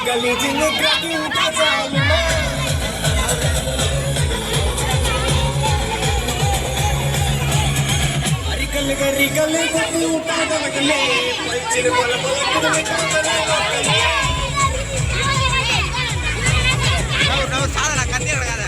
गली जिन्हें ग्राफी उठा जालमा अरिकल को उठा लगले पलचिर बोला बोला कुछ साधना करते लगा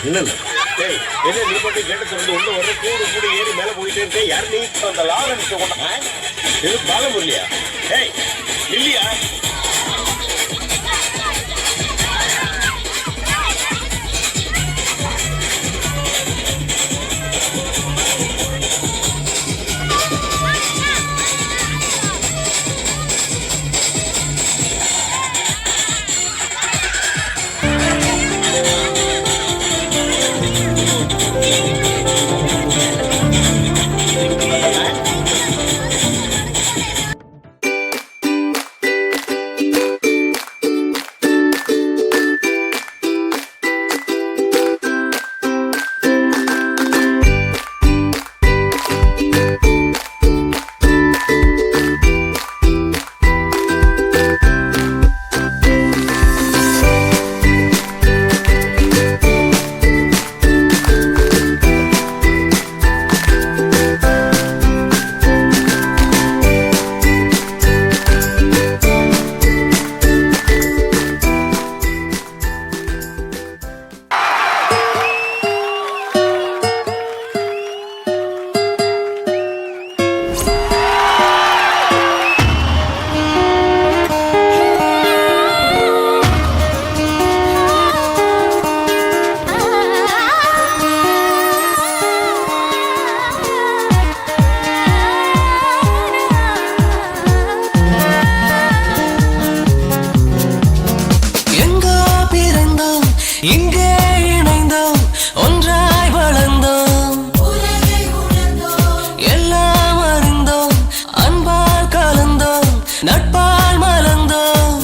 என்ன நீ போட்டு கேட்டு திறந்து உள்ள ஒரு கூடு கூடு ஏறி மேல போயிட்டே இருக்கே யார் நீ அந்த லாரன்ஸ் கொண்டா இது பாலமுல்லியா ஏய் இல்லையா இங்கே இணைந்தோம் ஒன்றாய் வளர்ந்தோம் எல்லாம் அறிந்தோம் அன்பால் கலந்தோம் நட்பால் மலர்ந்தோம்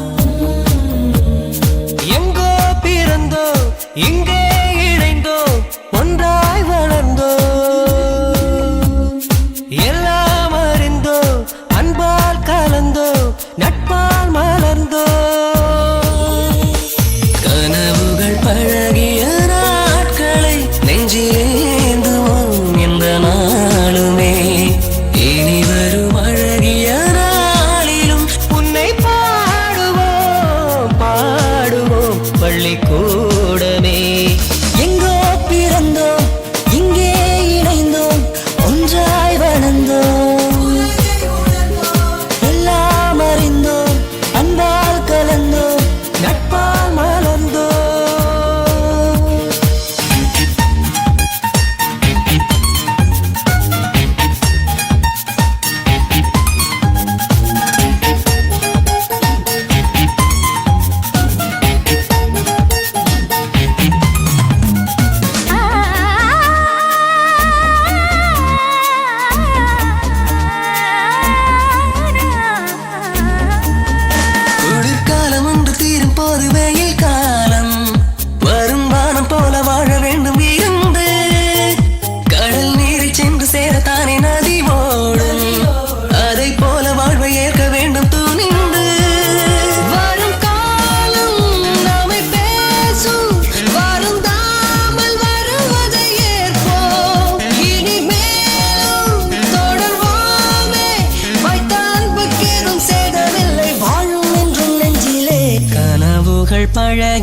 எங்கோ பிறந்தோம் இங்கே இணைந்தோம் ஒன்றாய் வளர்ந்தோம் எல்லாம் அறிந்தோம் அன்பால் கலந்தோம் நட்பால் மலர்ந்தோம் பழகி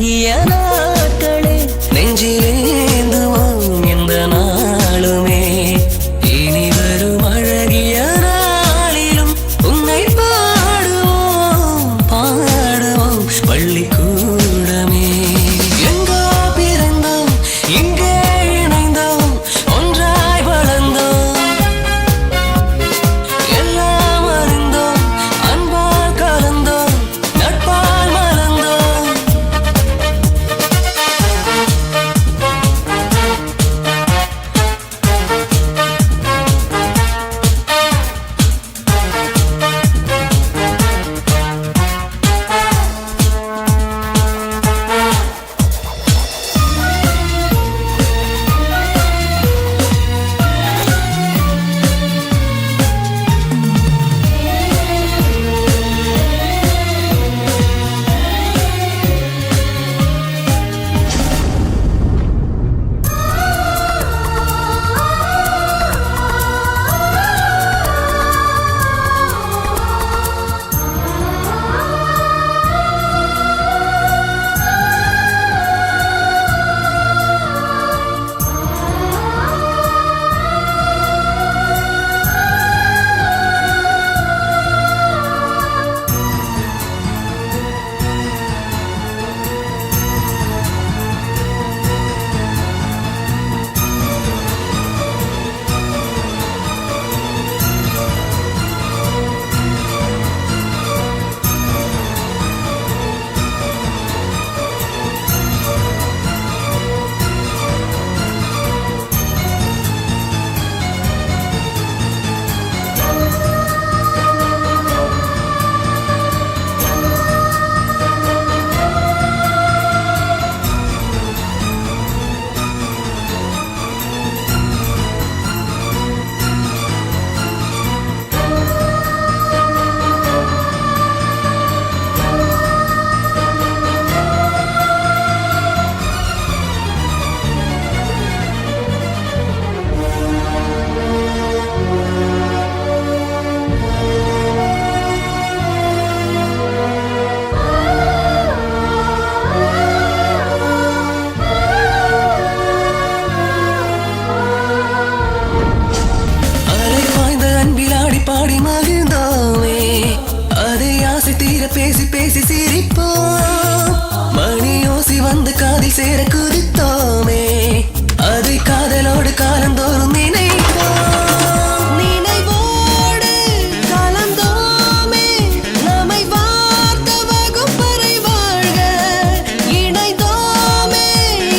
அழகிய நாட்களே நெஞ்சிலேந்துவோம் எந்த நாளுமே இனி வரும் அழகிய நாளிலும் உன்னை பாடுவோம் பாடுவோம் பள்ளிக்கூடமே எங்கோ பிறந்தோம் இங்கே இணைந்தோம் ஒன்றாய் வளர்ந்தோம் எல்லாம் அறிந்தோம் அன்பால் கலந்தோம் நட்பால் மலர்ந்தோம் பாடி மகிழ்ந்தோமே அதை ஆசை தீர பேசி பேசி சிரிப்போம் மணி ஓசி வந்து காதில் சேர குதித்தோமே அதை காதலோடு காலந்தோறும் நினைப்போம் நினைவோடு கலந்தோமே நம்மை வார்த்த வகுப்பறை வாழ்க இணைந்தோமே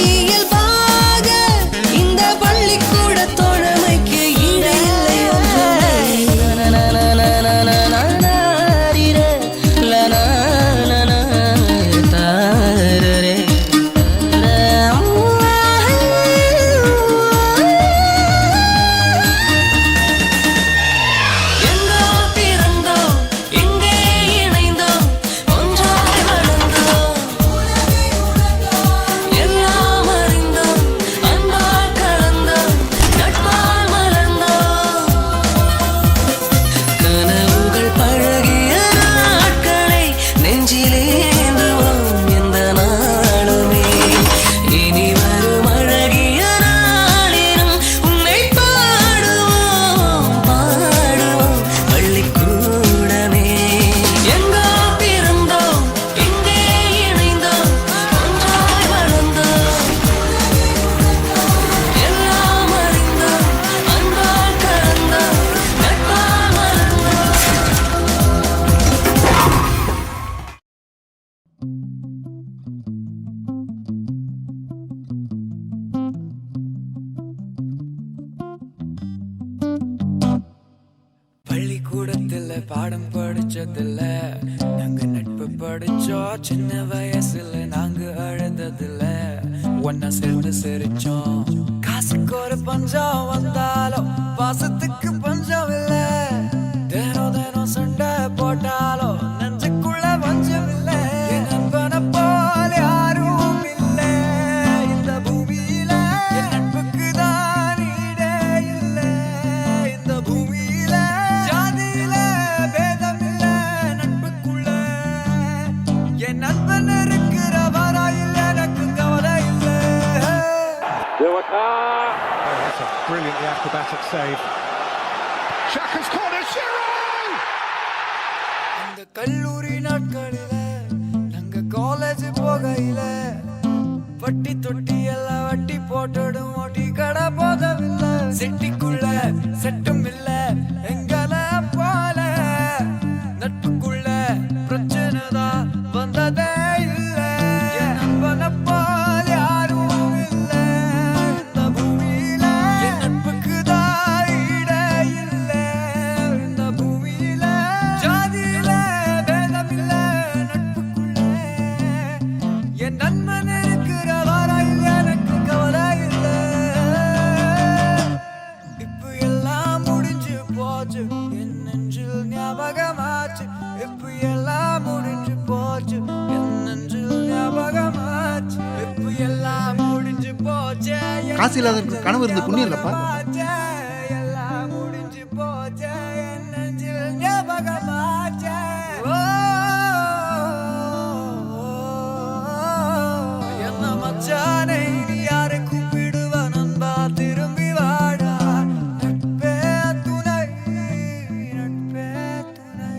இயல்பாக இந்த பள்ளிக்கூட தோழமைக்கு இடையில்லை பள்ளிக்கூடத்துல பாடம் படிச்சதில்ல நாங்க நட்பு படிச்சோம் சின்ன வயசுல நாங்க அழுததில்ல ஒன்னா சேர்ந்து சிரிச்சோம் காசுக்கு ஒரு பஞ்சம் வந்தாலும் பாசத்துக்கு பஞ்சம் இல்ல தினம் தினம் சண்டை போட்டாலும் நெஞ்சுக்குள்ள பஞ்சம் இல்ல என் நண்பனை போல யாரும் இல்ல இந்த பூமியில என் நட்புக்கு தான் ஈடே இல்ல இந்த பூமியில ஜாதியில பேதம் இல்ல நட்புக்குள்ள என் நண்பன் இருக்கிற வராயில்ல that's a brilliantly acrobatic save. Xhaka's corner, Giroud! அந்த கல்லூரி நாட்களில நாங்க காலேஜ் போகையில வட்டி தொட்டி எல்லாம் வட்டி போட்டுடும் ஓட்டி கடை போதவில்லை சிட்டிக்குள்ள செட்டும் இல்ல எங்கள போல நட்புக்குள்ள பிரச்சனை தான் வந்ததே இல்ல என் நண்பனை போல் யாரும் இல்ல இந்த பூமியில என் நட்புக்கு தான் ஈடே இல்ல இந்த பூமியில ஜாதியில பேதம் இல்ல நட்புக்குள்ள என் நண்பன் இருக்கிற வரையில் எனக்கு கவலை இல்ல இப்ப எல்லாம் முடிஞ்சு போச்சு என் நெஞ்சில் ஞாபகமாச்சு இப்ப எல்லாம் முடிஞ்சு போச்சு என் நெஞ்சில் ஞாபகமாச்சு இப்ப எல்லாம் முடிஞ்சு போச்சு காசு இல்லாதவருக்கு கனவு இருந்து புண்ணியம் இல்லப்பா. எல்லாம் முடிஞ்சு போச்சு என் நெஞ்சில் ஞாபகமாச்சு என்ன மச்சானை நீ யாரை கூப்பிடுவ நண்பா திரும்பி வாடா நட்பே துணை நட்பே துணை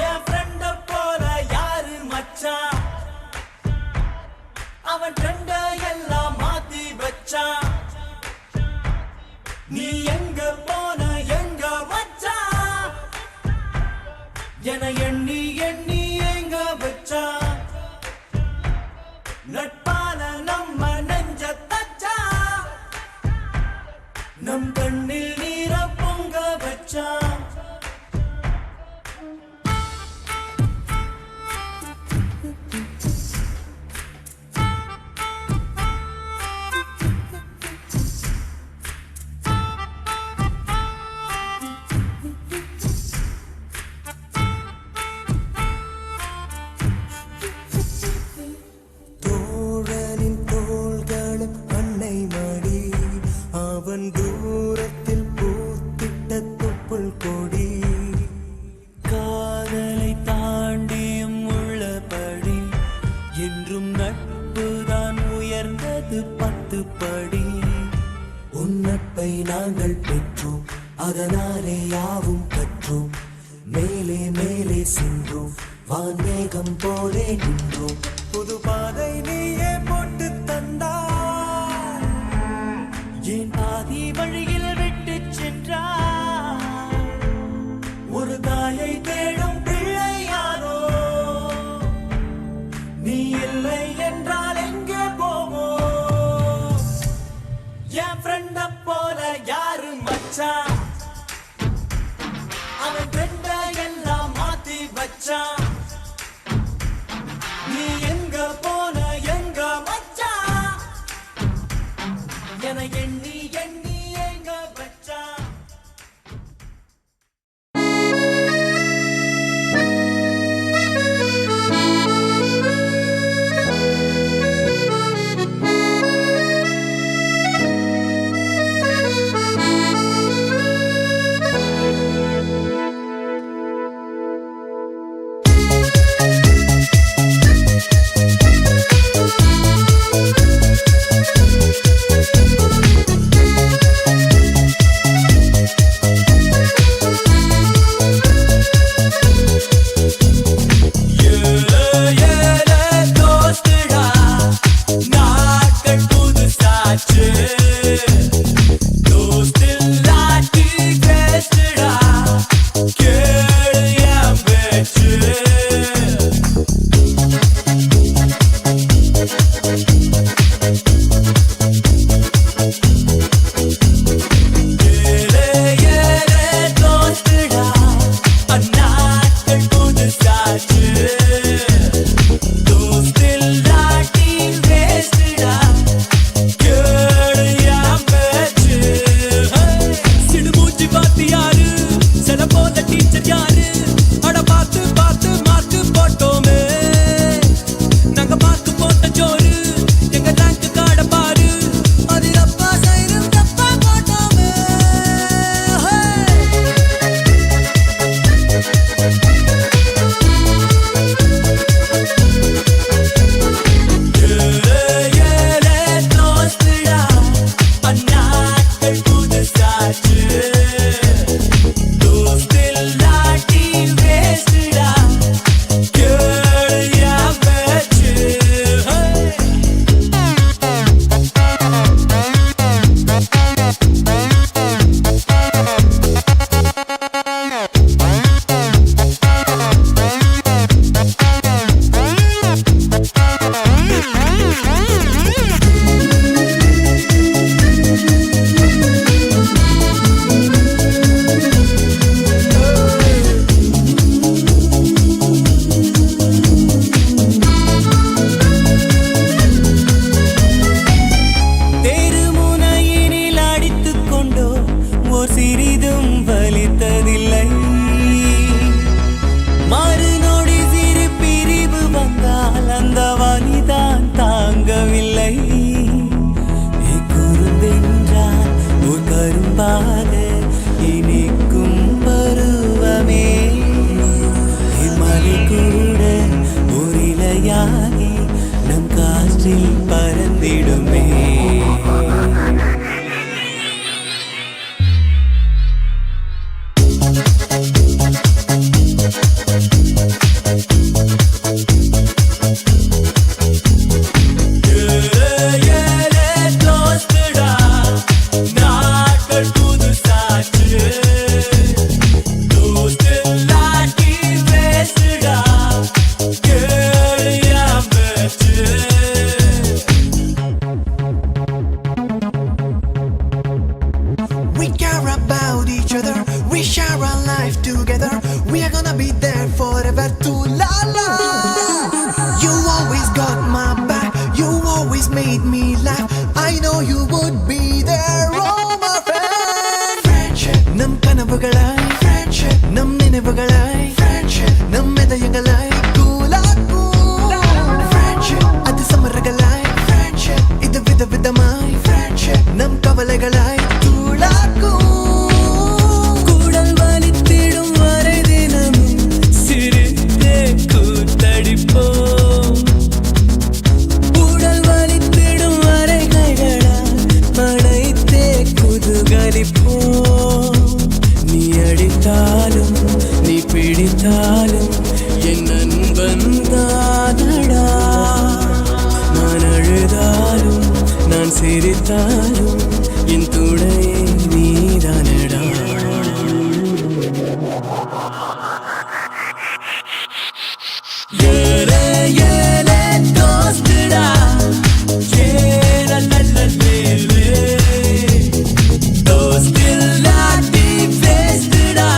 என் ஃப்ரெண்ட போல யாரு மச்சான் அவன் ட்ரெண்ட எல்லாம் மாத்தி வச்சான் நீ எங்க போன எங்க மச்சான் என எண்ணி எண்ணி எங்க வச்சான் நட்பால நம்ம நெஞ்ச தச்சா நம் கண்ணில் நீர பொங்க வச்சான் தோழனின் தோள்களும் அன்னை மடி அவன் தூரத்தில் பூத்திட்ட தொப்புள் கொடி காதலை தாண்டியும் உள்ளபடி என்றும் நட்புதான் உயர்ந்தது 10 படி உன் நட்பை நாங்கள் பெற்றோம் அதனாலே யாவும் கற்றோம் மேலே மேலே சென்றோம் வான்மேகம் போலே நின்றோம் புது பாதை நீயே போட்டு தந்தாய் என் பாதி வழியில் விட்டு சென்றாய் ஒரு தாயை தேடும் பிள்ளை யாரோ நீ இல்லை என்றால் எங்கே போவோம் என் ஃப்ரெண்ட போல யாரு மச்சான் அவன் ஃப்ரெண்ட எல்லாம் மாத்தி வச்சான் நீ எங்க போன எங்க மச்சான் என எண்ணி எண்ணி எங்க வச்சான் டீச்சர் யாரு அட பார்த்து பார்த்து மார்க்கு போட்டோமே நாங்க மார்க்கு போட்ட ஜோரு எங்க ரேங்க் கார்ட பாரு அது அப்பா சைரம் தப்பா போட்டோமே சிறிதும் வலித்ததில்லை மறுநொடி சிறு பிரிவு வந்தால் அந்த வலிதான் தாங்கவில்லை குறும்பென்றால் ஒரு கரும்பாக இனிக்கும் பருவமே மலை கூட ஒரு இலையாகி நம் காற்றில் பறந்திடுமே We care about each other, we share our life together. We are gonna be there forever to la la. You always got my back, you always made me laugh. I know you would be there, oh my friend. Friendship, nam kanavugalai. Friendship, nam ninevugalai. Friendship, nam medayangalai. Kulaku. Friendship, adu samaragalai. Friendship, idu vida vidamai. Friendship, nam kavalagalai. கூடல் வலித்திடும் வரை தினமும் சிரித்தே கூத்தடிப்போம் கூடல் வலித்திடும் வரை கைகளால் படைத்தே குதுகலிப்போம் நீ அடித்தாலும் நீ பிடித்தாலும் என் நண்பன் தானடா நான் அழுதாலும் நான் சிரித்தாலும் என் துணையே நீதானடா ஏலே ஏலே தோஸ்துடா ஏலலலலேலே தோஸ்தில்லாட்டி பேஸ்துடா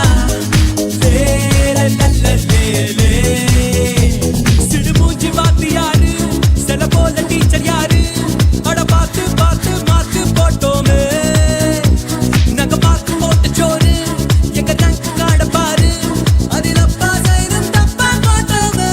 ஏலலலலேலே சிடுமூஞ்சி வாத்தியாரு செல போல டீச்சர் யாரு அட பார்த்து பார்த்து மார்க்கு போட்டோமே நாங்க மார்க்கு போட்ட ஜோரு எங்க ரேங்க் கார்ட பாரு அதில் அப்பா சைரம் தப்பா போட்டோமே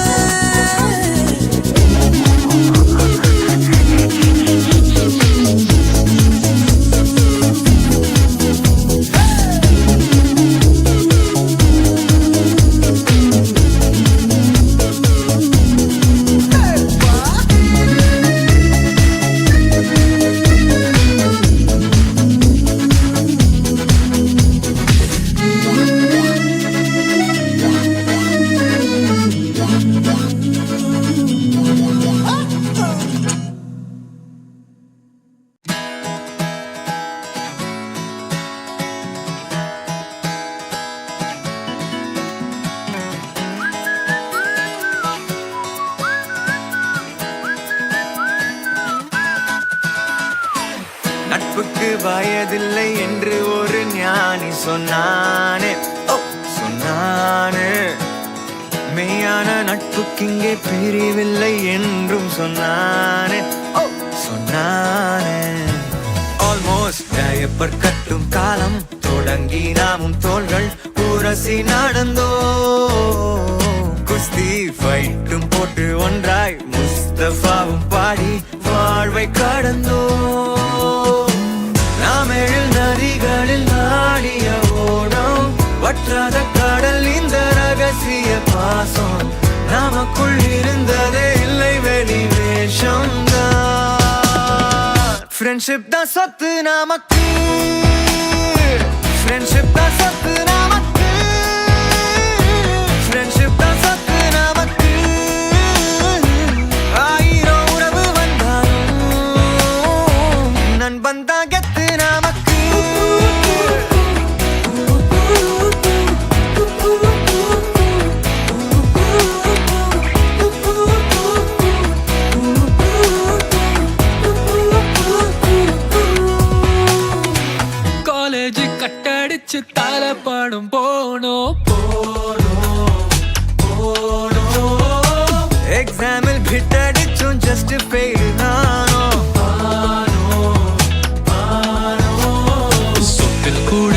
நட்புக்கு வயதில்லை என்று ஒரு ஞானி சொன்னானே சொன்னானே மெய்யான நட்புக்கிங்கே பிரிவில்லை என்றும் சொன்னானே சொன்னானே ஆல்மோஸ்ட் டயப்பர் கட்டும் காலம் தொடங்கி நாமும் தோள்கள் உரசி நடந்தோ குஸ்தி ஃபைட்டும் போட்டு ஒன்றாய் முஸ்தபாவும் பாடி வாழ்வை கடந்தோ நாம் எழில் நதிகளில் ஆடிய ஓடம் வற்றாத கடல் இந்த ரகசிய பாசம் நமக்குள் இருந்ததே இல்லை வெளி வேஷம் தான் ஃப்ரெண்ட்ஷிப் தான் சொத்து நமக்கு ஃப்ரெண்ட்ஷிப் தான் சொத்து நமக்கு ஃப்ரெண்ட்ஷிப் தான் சொத்து நமக்கு ஆயிரம் உறவு வந்தாலும் நண்பன் தான் கெத்து நமக்கு காலேஜ் கட்டடிச்சு தலப்படம் போனோம் எக்ஸாமில் பிட்டடிச்சும் ஜஸ்ட் ஃபெயில் நானோ சொத்தில் கூட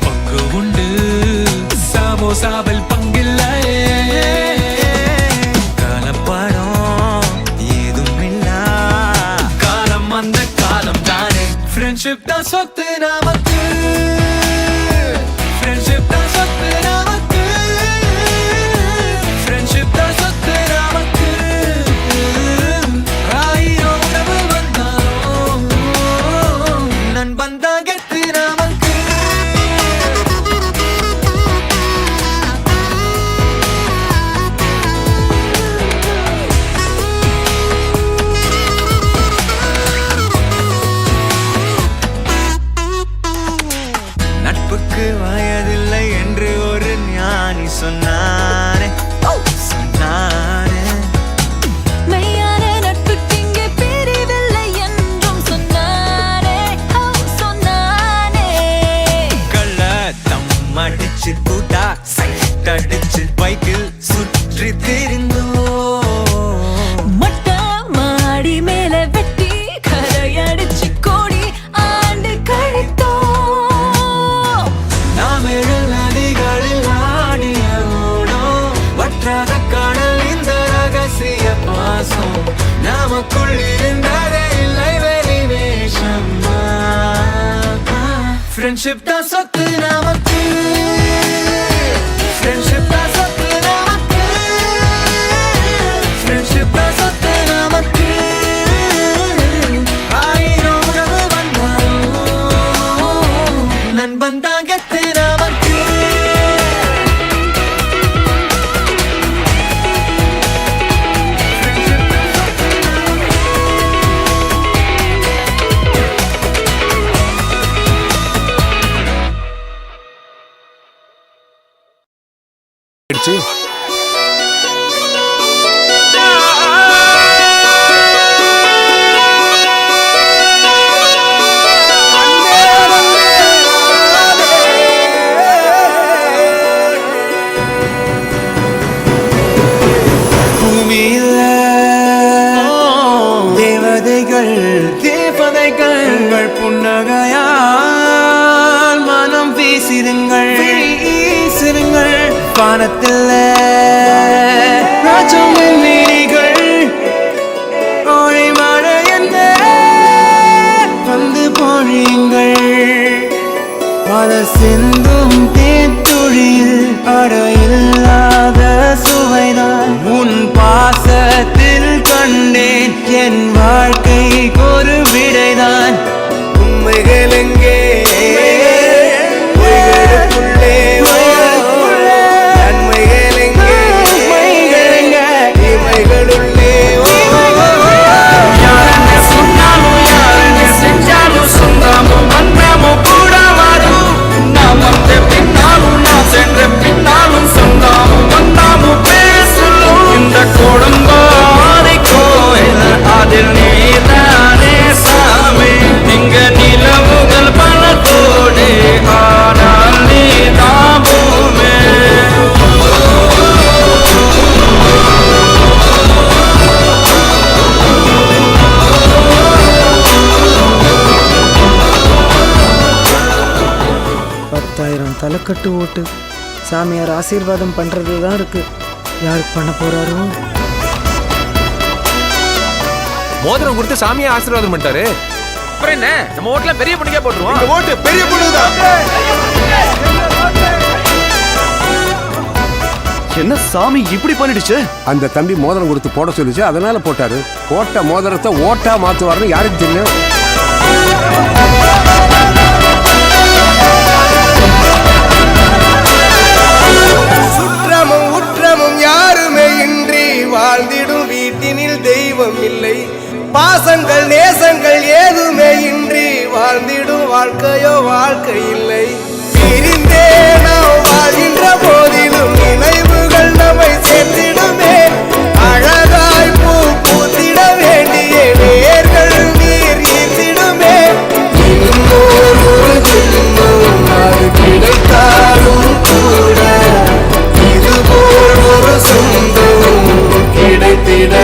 பங்கு உண்டு சமோசாவில் பங்கில்லை கலப்படம் ஏதும் இல்ல காலம் அந்த காலம் தானே ஃப்ரெண்ட்ஷிப் தான் சொத்து நமக்கு ஃப்ரெண்ட்ஷிப் தான் சொத்து நமக்கு ஃப்ரெண்ட்ஷிப் தான் சொத்து நமக்கு ஆயிரம் உறவு வந்தாலும் நண்பன் தான் கெத்து நமக்கு நட்புக்கு வயதில்லை என்று ஒரு ஞானி சொன்னானே சொன்னானே மெய்யான நட்புக்கு இங்கே பிரிவில்லை என்றும் சொன்னானே சொன்னானே கள்ள தம் அடிச்சு கூட்டா சைட் அடிச்சு பைக்கில் சுற்றி திரிந்தோ மொட்டை மாடி மேல வெட்டி கரையடிச்சு கோடி ஆண்டு கழித்தோம் நாம் எழில் நதிகளில் ஆடிய ஓடம் வற்றாத கடல் இந்த ரகசிய பாசம் நமக்குள் இருந்ததே இல்லை வெளி வேஷம் ஃப்ரெண்ட்ஷிப் தான் சொத்து நமக்கு ஃப்ரெண்ட்ஷிப் தான் சொத்து நமக்கு ஃப்ரெண்ட்ஷிப் தான் சொத்து நமக்கு ஆயிரம் உறவு வந்தாலும் நண்பன் தான் கெத்து நமக்கு பூமியில் தேவதைகள் தேவதைகள் உங்கள் புன்னகையால் மனம் வீசிருங்கள் வீசிருங்கள் வானத்தில் ராஜம் வெள்ளிகள் ஓழி மழை என்ன வந்து பொழியுங்கள் பல சிந்தும் தேத்துழியில் அடையில்லாத சுவைதான் உன் பாசத்தில் கண்டேன் என் வாழ்க்கைக்கு ஒரு விடைதான் உண்மைகள் எங்கே பொய்களுக்குள்ளே நன்மைகள் எங்கே இமைகளுள்ளே யாரன்னு சொன்னாலும் யாரன்னு செஞ்சாலும் சொந்தமும் வந்தமும் கூட வரும் நாம் வந்த பின்னாலும் நாம் சென்ற பின்னாலும் சொந்தமும் வந்தமும் பேசலும் இந்த குடும்பாதி கோயில் அதில் நீதானே சாமி இங்க நிலவுகள் பல கோடி 10,000 தலைக்கட்டு ஓட்டு. சாமியார் ஆசீர்வாதம் பண்றது தான் இருக்கு. யாருக்கு பண்ண போறாரோ? மோதிரம் கொடுத்து சாமியை ஆசீர்வாதம் பண்ணிட்டாரு. அப்புறம் என்ன, நம்ம ஓட்டுல பெரிய பொண்ணுக்கே போட்டுருவோம். இந்த ஓட்டு பெரிய பொண்ணுதான். என்ன சாமி இப்படி பண்ணிடுச்சு? அந்த தம்பி மோதிரம் கொடுத்து போட சொல்லிச்சு, அதனால போட்டாரு. போட்ட மோதிரத்தை ஓட்டா மாத்துவாருன்னு யாருக்கு தெரியும்? சுற்றமும் உற்றமும் யாருமே இன்றி வாழ்ந்திடும் வீட்டினில் தெய்வம் இல்லை. பாசங்கள் நேசங்கள் ஏதுமே இன்றி வாழ்ந்திடும் வாழ்க்கையோ வாழ்க்கை இல்லை. பிரிந்தே நாம் வாழ்கின்ற போதிலும் நினைவுகள் நம்மை சேர்த்திடுமே. அழகாய் பூ பூத்திட வேண்டிய வேர்கள் நீர் ஈர்த்திடுமே. இன்னொரு ஜென்மம் அது கிடைத்தாலும் கூட இதுபோல் ஒரு சொந்தம் கிடைத்திட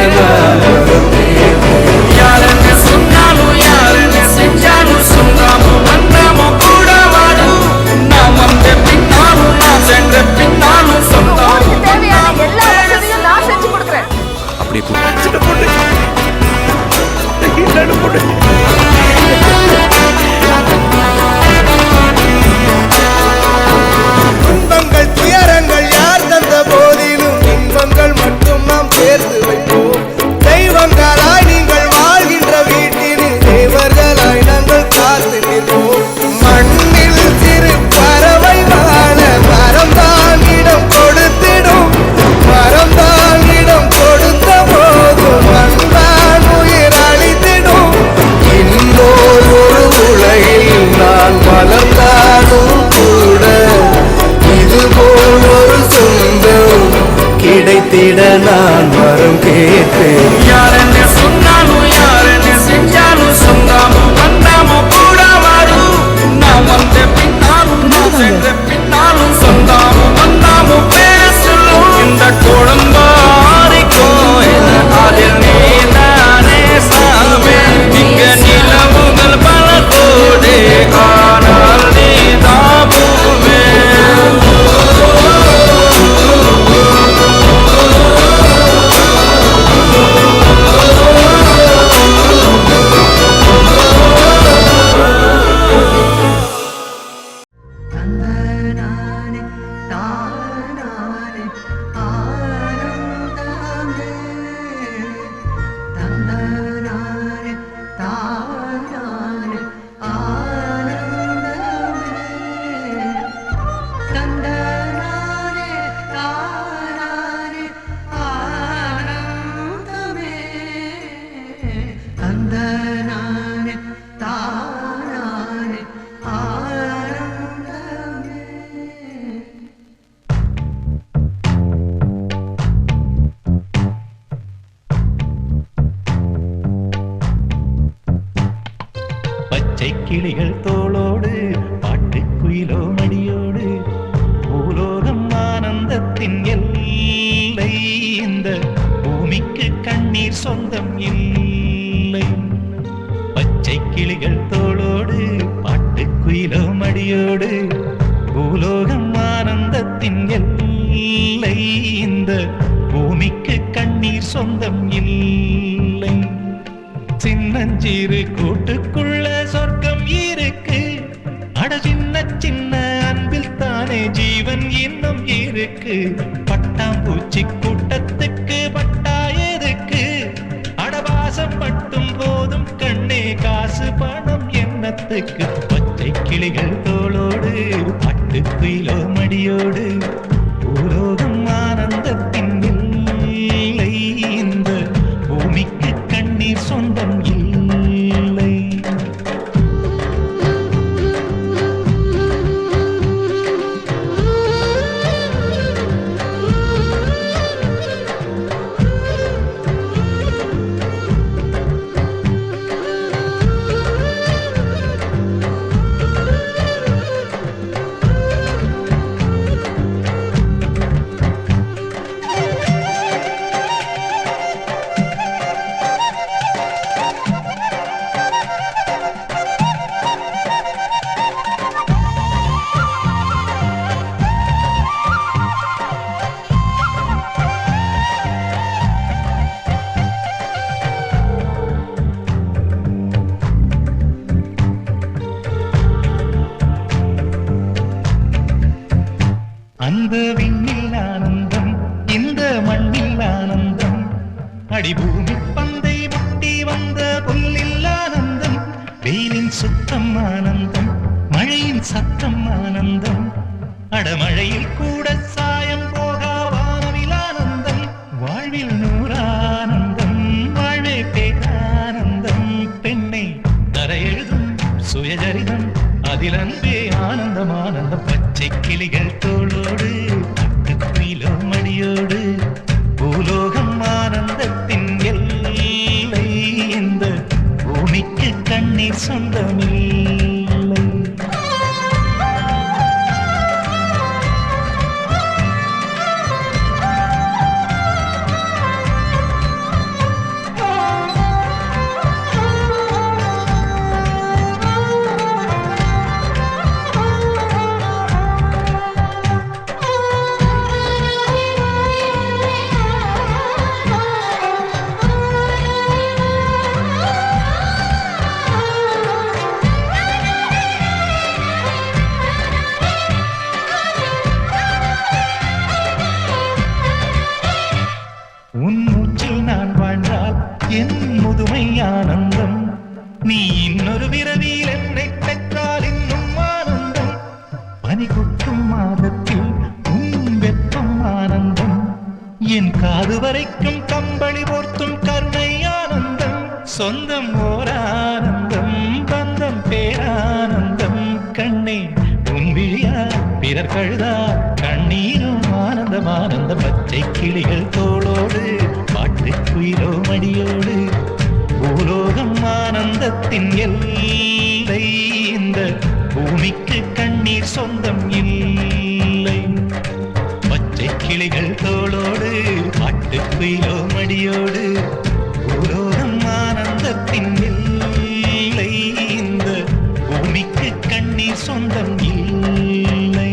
யாருன்னு சொன்னாலும் யாருன்னு செஞ்சாலும் சொன்னாலும் வந்தாலும் கூட வாடும். நாம் வந்த பின்னாலும் நாம் சென்ற பின்னாலும் சொன்னாலும் தேவையான எல்லா வசதியும் நான் செஞ்சு கொடுக்குறேன். அப்படியே துன்பங்கள் துயரங்கள் யார் தந்த போதிலும் இன்பங்கள் மட்டும் நாம் சேர்த்து வைப்போம். தெய்வங்களாய் நீங்கள் வாழ்கின்ற வீட்டினில் தேவர்களாய் நாங்கள் காத்து நிற்போம். மண்ணில் சிறு பறவை வாழ மரம்தான் இடம் கொடுத்திடும். மரம்தான் இடம் கொடுத்த போதும் மண்தான் உயிர் அளித்திடும். இன்னொரு உலகில் நான் வளர்ந்தாலும் கூட இதுபோல் ஒரு சொந்தம் கிடைத்திட நான் வரம் கேட்பேன். யாரென்னு சொன்னாலும் யாரென்னு செஞ்சாலும் சொன்னாலும் வந்தாலும் கூட வரும். நாம் வந்த பின்னாலும் நாம் சென்ற பின்னாலும் சொந்தாலும் வந்தாலும் பேசலும். இந்த குழம்பாரிக்கும் அதில் நீ நானே சாமே. இங்க நிலவுகள் பல கோடே ஆனால் நீ தாபுவே. பச்சை கிளிகள் தோளோடு பாட்டுக்குயிலோ மடியோடு பூலோகம் ஆனந்தத்தின் எல்லை. இந்த பூமிக்கு கண்ணீர் சொந்தம் இல்லை. பச்சை கிளிகள் தோளோடு பாட்டுக்குயிலோ மடியோடு பூலோகம் ஆனந்தத்தின் எல்லை. இந்த பூமிக்கு கண்ணீர் சொந்தம் இல்லை. சின்னஞ்சிறு கூட்டுக்குள்ள சொர்க்கம் இருக்கு. அட சின்ன சின்ன அன்பில் தானே ஜீவன் இன்னும் இருக்கு. பட்டாம்பூச்சி கூட்டத்துக்கு பட்டா எதுக்கு? அடவாசம் மட்டும் போதும் கண்ணே, காசு பணம் என்னத்துக்கு? பச்சை கிளிகள் தோளோடு பட்டுக்குயிலோ மடியோடு பூலோகம் ஆனந்தத்தின் இல்லை. இந்த பூமிக்கு கண்ணீர் சொந்தம் இல்லை. அந்த விண்ணில் ஆனந்தம் இந்த மண்ணில் ஆனந்தம் அடிபூமி பந்தை முட்டி வந்த புல்லில் ஆனந்தம் வெயிலின் சுத்தம் ஆனந்தம் மழையின் சத்தம் ஆனந்தம் அடமழையில் கூட சாயம் போகா வானவில் ஆனந்தம் வாழ்வில் நூறானந்தம் வாழ்வே பேரானந்தம் பெண்ணை தர எழுதும் சுயஜரிதம் அதில் அன்பே ஆனந்தம் ஆனந்தம் பச்சை கிளிகள் தோளோடு பட்டுக்குயிலோ மடியோடு பூலோகம் ஆனந்தத்தின் எல்லை இந்த பூமிக்கு கண்ணீர் சொந்தமில்லை உன் மூச்சில் நான் வாழ்ந்தால் என் முதுமை ஆனந்தம் நீ இன்னொரு விரவியில் என்னை பெற்றால் இன்னும் ஆனந்தம் பனி கொட்டும் மாதத்தில் உன் வெப்பம் ஆனந்தம் என் காது வரைக்கும் கம்பளி போர்த்தும் கருணை ஆனந்தம் சொந்தம் ஓர் ஆனந்தம் பந்தம் பேரானந்தம் கண்ணே உன் விழியா பிறர் கழுதா கண்ணீரும் ஆனந்தம் ஆனந்த பச்சை கிளிகள் தோளோடு பாட்டுக்குயிலோ மடியோடு பூலோகம் ஆனந்தத்தின் எல்லை இந்த பூமிக்கு கண்ணீர் சொந்தம் இல்லை பச்சை கிளிகள் தோளோடு பாட்டுக்குயிலோ மடியோடு பூலோகம் ஆனந்தத்தின் எல்லை இந்த பூமிக்கு கண்ணீர் சொந்தம் இல்லை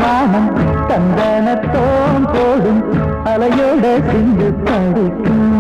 வானம் தந்தனத்தோம் போடும் அலையோட சிந்து தடுக்கும்